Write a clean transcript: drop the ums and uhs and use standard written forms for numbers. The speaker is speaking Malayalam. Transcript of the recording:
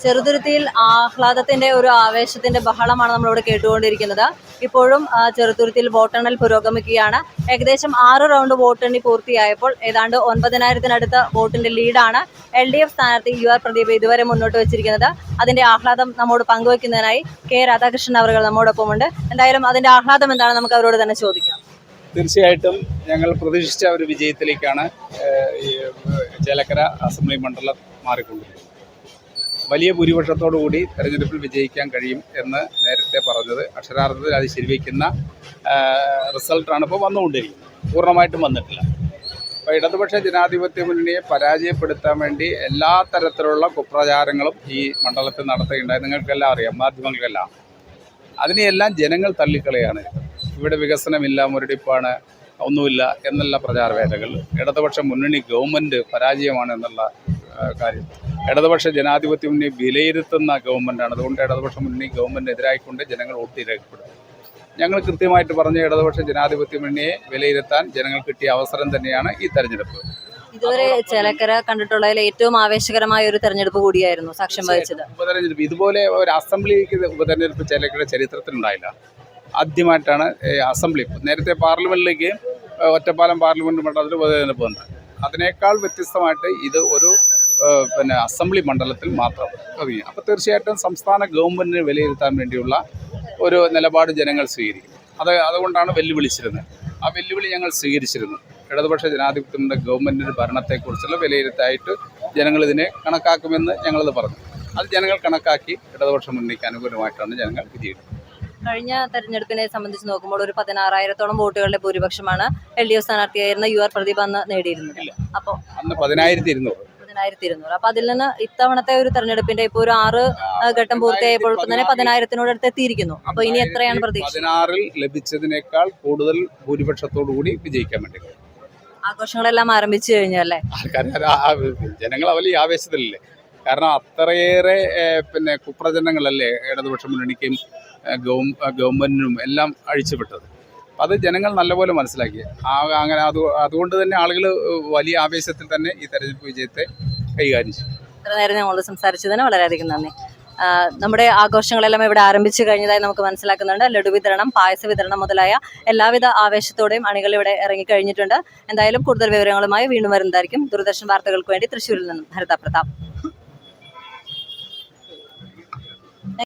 ചെറുതുരുത്തിയിൽ ആഹ്ലാദത്തിന്റെ ഒരു ആവേശത്തിന്റെ ബഹളമാണ് നമ്മളിവിടെ കേട്ടുകൊണ്ടിരിക്കുന്നത്. ഇപ്പോഴും ചെറുതുരുത്തിയിൽ വോട്ടെണ്ണൽ പുരോഗമിക്കുകയാണ്. ഏകദേശം 6 റൗണ്ട് വോട്ടെണ്ണി പൂർത്തിയായപ്പോൾ ഏതാണ്ട് 9,000-നടുത്ത് വോട്ടിന്റെ ലീഡാണ് LDF സ്ഥാനാർത്ഥി UR പ്രദീപ് ഇതുവരെ മുന്നോട്ട് വെച്ചിരിക്കുന്നത്. അതിന്റെ ആഹ്ലാദം നമ്മോട് പങ്കുവയ്ക്കുന്നതിനായി K രാധാകൃഷ്ണൻ അവർ നമ്മോടൊപ്പമുണ്ട്. എന്തായാലും അതിന്റെ ആഹ്ലാദം എന്താണ് നമുക്ക് അവരോട് തന്നെ ചോദിക്കാം. തീർച്ചയായിട്ടും ഞങ്ങൾ പ്രതീക്ഷിച്ച ഒരു വിജയത്തിലേക്കാണ് ചേലക്കര അസംബ്ലി മണ്ഡലം മാറിക്കൊണ്ടിരിക്കുന്നത്. വലിയ ഭൂരിപക്ഷത്തോടുകൂടി തെരഞ്ഞെടുപ്പിൽ വിജയിക്കാൻ കഴിയും എന്ന് നേരത്തെ പറഞ്ഞത് അക്ഷരാർത്ഥത്തിൽ അത് ശരിവയ്ക്കുന്ന റിസൾട്ടാണ് ഇപ്പോൾ വന്നുകൊണ്ടിരിക്കുന്നത്. പൂർണ്ണമായിട്ടും വന്നിട്ടില്ല. അപ്പോൾ ഇടതുപക്ഷ ജനാധിപത്യ മുന്നണിയെ പരാജയപ്പെടുത്താൻ വേണ്ടി എല്ലാ തരത്തിലുള്ള കുപ്രചാരങ്ങളും ഈ മണ്ഡലത്തിൽ നടത്തുകയുണ്ടായി. നിങ്ങൾക്കെല്ലാം അറിയാം, മാധ്യമങ്ങൾക്കെല്ലാം. അതിനെയെല്ലാം ജനങ്ങൾ തള്ളിക്കളയാണ്. ഇവിടെ വികസനമില്ല, മുരടിപ്പാണ്, ഒന്നുമില്ല എന്നുള്ള പ്രചാരവേലകൾ, ഇടതുപക്ഷ മുന്നണി ഗവൺമെൻറ് പരാജയമാണ് എന്നുള്ള കാര്യം, ഇടതുപക്ഷ ജനാധിപത്യ മുന്നണി വിലയിരുത്തുന്ന ഗവൺമെൻറ്റാണ്. അതുകൊണ്ട് ഇടതുപക്ഷ മുന്നണി ഗവൺമെൻറ്റിനെതിരായിക്കൊണ്ട് ജനങ്ങൾ വോട്ട് രേഖപ്പെടുത്തും. ഞങ്ങൾ കൃത്യമായിട്ട് പറഞ്ഞ ഇടതുപക്ഷ ജനാധിപത്യ മുന്നണിയെ വിലയിരുത്താൻ ജനങ്ങൾ കിട്ടിയ അവസരം തന്നെയാണ് ഈ തെരഞ്ഞെടുപ്പ്. ഇതുവരെ ചേലക്കര കണ്ടിട്ടുള്ളതിൽ ഏറ്റവും ആവേശകരമായ ഒരു തെരഞ്ഞെടുപ്പ് കൂടിയായിരുന്നു സാക്ഷ്യം വഹിച്ചത്. ഉപതെരഞ്ഞെടുപ്പ് ഇതുപോലെ ഒരു അസംബ്ലിക്ക് ഉപതെരഞ്ഞെടുപ്പ് ചേലക്കര ചരിത്രത്തിലുണ്ടായില്ല. ആദ്യമായിട്ടാണ് അസംബ്ലി. നേരത്തെ പാർലമെന്റിലേക്ക് ഒറ്റപ്പാലം പാർലമെന്റ് മണ്ഡലത്തിൽ ഉപതെരഞ്ഞെടുപ്പ് വന്നത്. അതിനേക്കാൾ വ്യത്യസ്തമായിട്ട് ഇത് ഒരു അസംബ്ലി മണ്ഡലത്തിൽ മാത്രം ഒതുങ്ങി. അപ്പോൾ തീർച്ചയായിട്ടും സംസ്ഥാന ഗവൺമെൻറ്റിനെ വിലയിരുത്താൻ വേണ്ടിയുള്ള ഒരു നിലപാട് ജനങ്ങൾ സ്വീകരിക്കും. അതുകൊണ്ടാണ് വെല്ലുവിളിച്ചിരുന്നത്. ആ വെല്ലുവിളി ഞങ്ങൾ സ്വീകരിച്ചിരുന്നു. ഇടതുപക്ഷ ജനാധിപത്യത്തിൻ്റെ ഗവൺമെൻറ്റിൻ്റെ ഭരണത്തെക്കുറിച്ചുള്ള വിലയിരുത്തായിട്ട് ജനങ്ങളിതിനെ കണക്കാക്കുമെന്ന് ഞങ്ങളത് പറഞ്ഞു. അത് ജനങ്ങൾ കണക്കാക്കി ഇടതുപക്ഷ മുന്നണിക്ക് അനുകൂലമായിട്ടാണ് ജനങ്ങൾ വിധിയെടുത്തത്. കഴിഞ്ഞ തെരഞ്ഞെടുപ്പിനെ സംബന്ധിച്ച് നോക്കുമ്പോൾ ഒരു 16,000-ഓളം വോട്ടുകളുടെ ഭൂരിപക്ഷമാണ് LDF സ്ഥാനാർത്ഥിയായിരുന്ന UR പ്രദീപ് അന്ന് നേടിയിരുന്നത്. അപ്പോൾ അന്ന് 10,200. അപ്പൊ അതിൽ നിന്ന് ഇത്തവണത്തെ ഒരു തെരഞ്ഞെടുപ്പിന്റെ ഇപ്പോൾ ഒരു 6 ഘട്ടം പൂർത്തിയായപ്പോൾ തന്നെ 10,000-നോട് അടുത്ത് എത്തിയിരിക്കുന്നു. അപ്പൊ ഇനി എത്രയാണ് പ്രതീക്ഷ? 16-ൽ ലഭിച്ചതിനേക്കാൾ കൂടുതൽ ഭൂരിപക്ഷത്തോടു കൂടി വിജയിക്കാൻ വേണ്ടി. ആഘോഷങ്ങളെല്ലാം ആരംഭിച്ചു കഴിഞ്ഞു അല്ലേ? ജനങ്ങൾ വലിയ ആവേശത്തിലല്ലേ. കാരണം അത്രയേറെ കുപ്രചരണങ്ങളല്ലേ ഇടതുപക്ഷ മുന്നണിക്കും ഗവൺമെന്റിനും എല്ലാം അഴിച്ചുവിട്ടത്. അത് ജനങ്ങൾ നല്ലപോലെ മനസ്സിലാക്കി. അങ്ങനെ അതുകൊണ്ട് തന്നെ ആളുകൾ വലിയ ആവേശത്തിൽ തന്നെ ഈ തെരഞ്ഞെടുപ്പ് വിജയത്തെ കൈകാര്യം ചെയ്യും. ഇത്ര നേരം ഞങ്ങളോട് സംസാരിച്ചതിന് വളരെയധികം നന്ദി. നമ്മുടെ ആഘോഷങ്ങളെല്ലാം ഇവിടെ ആരംഭിച്ചു കഴിഞ്ഞതായി നമുക്ക് മനസ്സിലാക്കുന്നുണ്ട്. ലഡു വിതരണം, പായസ വിതരണം മുതലായ എല്ലാവിധ ആവേശത്തോടെയും അണികൾ ഇവിടെ ഇറങ്ങിക്കഴിഞ്ഞിട്ടുണ്ട്. എന്തായാലും കൂടുതൽ വിവരങ്ങളുമായി വീണ്ടും വരുന്നതായിരിക്കും. ദൂരദർശൻ വാർത്തകൾക്ക് വേണ്ടി തൃശ്ശൂരിൽ നിന്നും ഹരിത പ്രതാപ്.